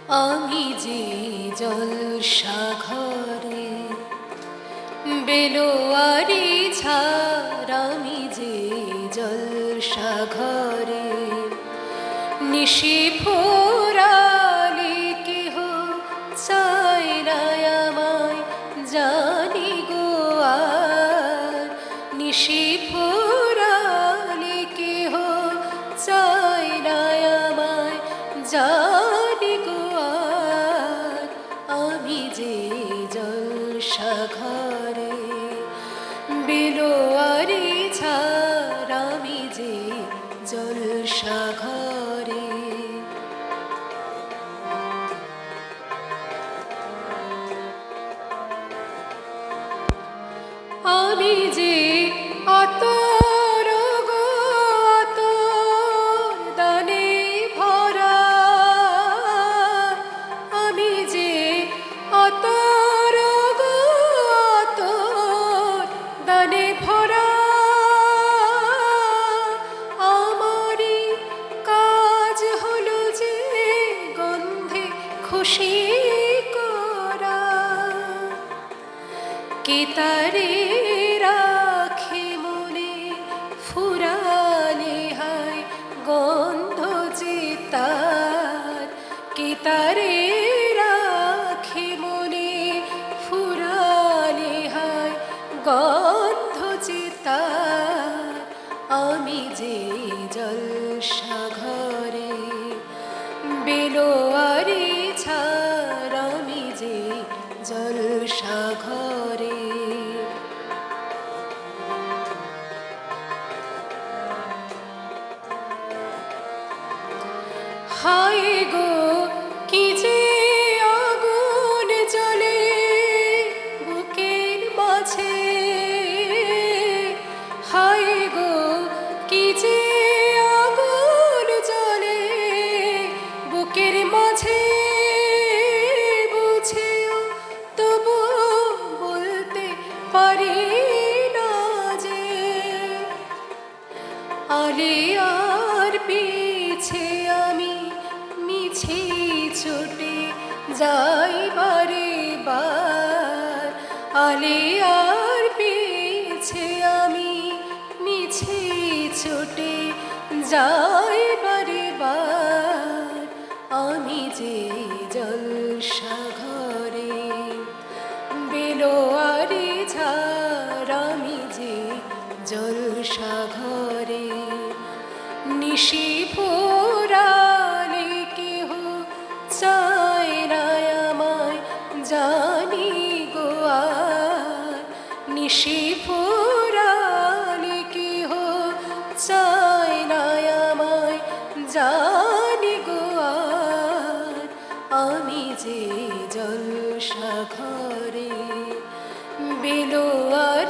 আমি যে জলসাঘরে বেলোয়ারি ছাড়, আমি যে জলসাঘরে নিশি ফোরালে কেহ চায় না আমায়, জানি গো আর নিশি ফোরালে কেহ চায় না আমায়, জানি গো আর আমি যে জলসাঘরে বেলোয়ারি ছাড়, আমি যে জলসাঘরে। আমি যে আতর গো আতর দানে ভরা, আমি যে আতর গো আতর দানে ভরা, আমারই কাজ হলো যে গন্ধে খুশি করা। কে তারে রাখে মনে ফুরালে হায় গন্ধ যে তার, কে তারে রাখে মনে ফুরালে হায় গন্ধ যে তার। আমি যে জলসাঘরে বেলোয়ারি ছাড়, আমি যে জলসাঘরে। হায় গো কি যে আগুন জ্বলে বুকের মাঝে, হায় গো কি যে আগুন জ্বলে বুকের মাঝে, বুঝেও তবু বলতে পারি না যে আরে আর পিছে আমি মিছে ছুটে যাই বারে বার, আলে আর পিছে আমি মিছে ছুটে যাই বারে বার। আমি যে জলসাঘরে বেলোয়ারি ছাড়, আমি যে জলসাঘরে নিশি ফোরালে কেহ চায় না আমায়, জানি গো আর নিশি ফোরালে কেহ চায় না আমায়, জানি গো আর আমি যে জলসাঘরে বেলোয়ারি